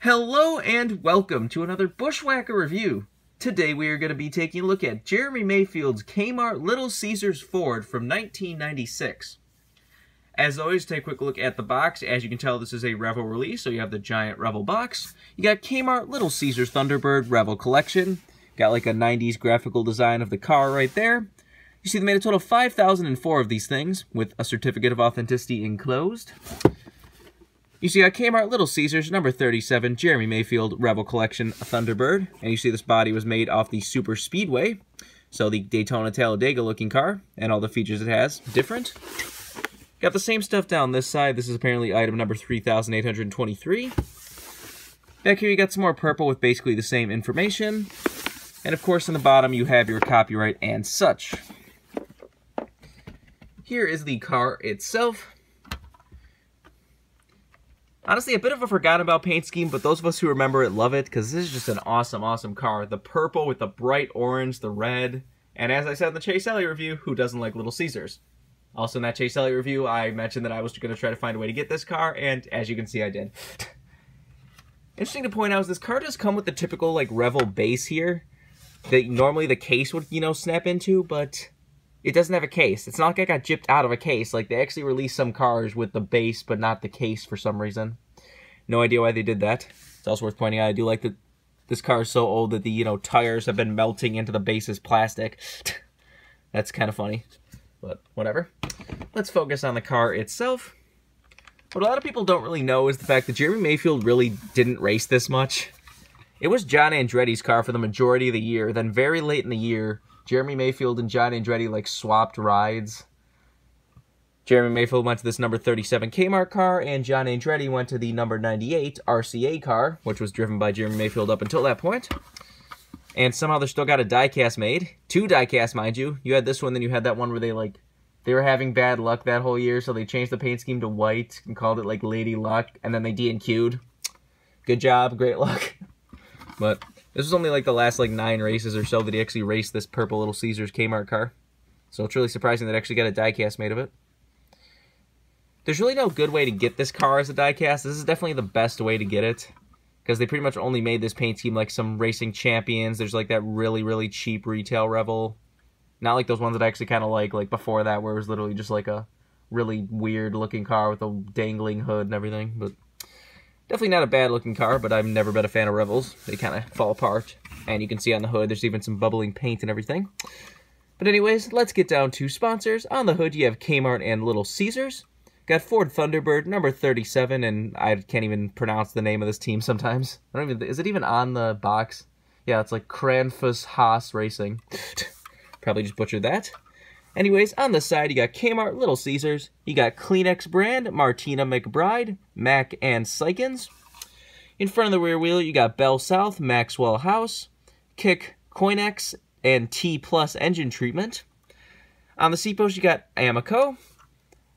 Hello and welcome to another Bushwhacker review. Today we are going to be taking a look at Jeremy Mayfield's Kmart Little Caesars Ford from 1996. As always, take a quick look at the box. As you can tell, this is a Revell release, so you have the giant Revell box. You got Kmart Little Caesars Thunderbird Revell collection. Got like a 90s graphical design of the car right there. You see they made a total of 5,004 of these things, with a certificate of authenticity enclosed. You see, Kmart Little Caesars, number 37, Jeremy Mayfield Revell Collection Thunderbird. And you see this body was made off the Super Speedway. So the Daytona Talladega looking car, and all the features it has, different. Got the same stuff down this side. This is apparently item number 3,823. Back here you got some more purple with basically the same information. And of course, in the bottom you have your copyright and such. Here is the car itself. Honestly, a bit of a forgotten about paint scheme, but those of us who remember it love it, because this is just an awesome, awesome car. The purple with the bright orange, the red, and as I said in the Chase Elliott review, who doesn't like Little Caesars? Also in that Chase Elliott review, I mentioned that I was going to try to find a way to get this car, and as you can see, I did. Interesting to point out is this car does come with the typical, like, Revell base here, that normally the case would, snap into, but it doesn't have a case. It's not like I got gypped out of a case. Like, they actually released some cars with the base, but not the case for some reason. No idea why they did that. It's also worth pointing out, I do like that this car is so old that the, tires have been melting into the base's plastic. That's kind of funny, but whatever. Let's focus on the car itself. What a lot of people don't really know is the fact that Jeremy Mayfield really didn't race this much. It was John Andretti's car for the majority of the year. Then very late in the year, Jeremy Mayfield and John Andretti, like, swapped rides. Jeremy Mayfield went to this number 37 Kmart car, and John Andretti went to the number 98 RCA car, which was driven by Jeremy Mayfield up until that point. And somehow they still got a diecast made. 2 diecasts, mind you. You had this one, then you had that one where they were having bad luck that whole year, so they changed the paint scheme to white and called it, like, Lady Luck, and then they D&Q'd. Good job, great luck. But this was only like the last 9 races or so that he actually raced this purple Little Caesars Kmart car. So it's really surprising that they actually got a diecast made of it. There's really no good way to get this car as a diecast. This is definitely the best way to get it, because they pretty much only made this paint scheme like some Racing Champions. There's like that really, really cheap retail Revell. Not like those ones that I actually kind of like before that, where it was literally just like a really weird looking car with a dangling hood and everything. But definitely not a bad looking car, but I've never been a fan of Revells. They kind of fall apart. And you can see on the hood, there's even some bubbling paint and everything. But anyways, let's get down to sponsors. On the hood, you have Kmart and Little Caesars. Got Ford Thunderbird, number 37, and I can't even pronounce the name of this team sometimes. Is it even on the box? Yeah, it's like Kranfus Haas Racing. Probably just butchered that. Anyways, on the side, you got Kmart, Little Caesars. You got Kleenex brand, Martina McBride, Mac and Sykens. In front of the rear wheel, you got Bell South, Maxwell House, Kick, Coinex, and T Plus engine treatment. On the C post, you got Amoco.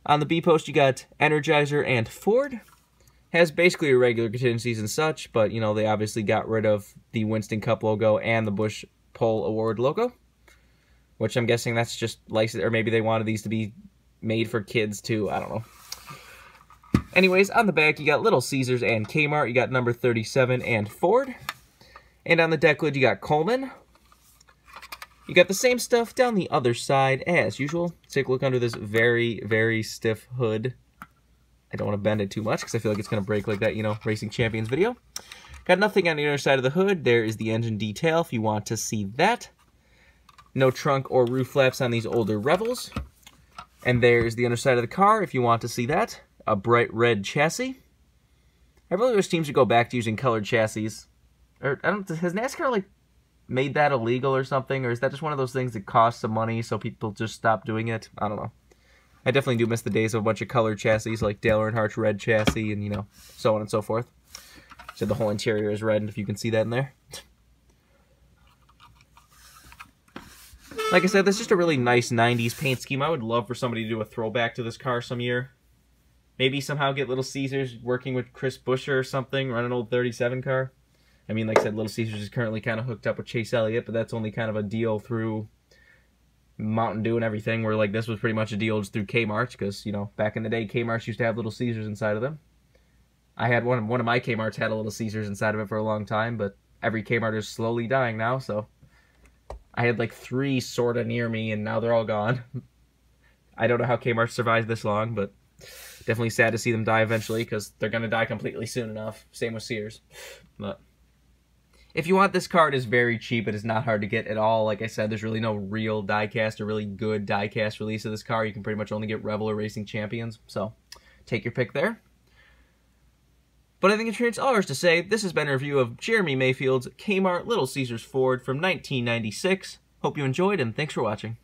On the B post, you got Energizer and Ford. Has basically irregular contingencies and such, but, they obviously got rid of the Winston Cup logo and the Bush Pole Award logo. Which I'm guessing that's just licensed, or maybe they wanted these to be made for kids too, I don't know. Anyways, on the back, you got Little Caesars and Kmart. You got number 37 and Ford. And on the deck lid, you got Coleman. You got the same stuff down the other side as usual. Let's take a look under this very, very stiff hood. I don't want to bend it too much because I feel like it's going to break like that, Racing Champions video. Got nothing on the other side of the hood. There is the engine detail if you want to see that. No trunk or roof flaps on these older Revells. And there's the underside of the car if you want to see that. A bright red chassis. I really wish teams should go back to using colored chassis. Or, has NASCAR, made that illegal or something? Or is that just one of those things that costs some money so people just stop doing it? I don't know. I definitely do miss the days of a bunch of colored chassis like Dale Earnhardt's red chassis and, so on and so forth. So the whole interior is red, if you can see that in there. Like I said, this is just a really nice 90s paint scheme. I would love for somebody to do a throwback to this car some year. Maybe somehow get Little Caesars working with Chris Buescher or something, run an old 37 car. I mean, like I said, Little Caesars is currently kind of hooked up with Chase Elliott, but that's only kind of a deal through Mountain Dew and everything, where this was pretty much a deal just through Kmart, because, back in the day, Kmart's used to have Little Caesars inside of them. I had one of my Kmarts had a Little Caesars inside of it for a long time, but every Kmart is slowly dying now, so I had like 3 sort of near me, and now they're all gone. I don't know how Kmart survived this long, but definitely sad to see them die eventually, because they're going to die completely soon enough. Same with Sears. But if you want this card, it's very cheap. It is not hard to get at all. Like I said, there's really no real diecast or really good diecast release of this card. You can pretty much only get Revell or Racing Champions, so take your pick there. But I think it's ours to say this has been a review of Jeremy Mayfield's Kmart Little Caesars Ford from 1996. Hope you enjoyed, and thanks for watching.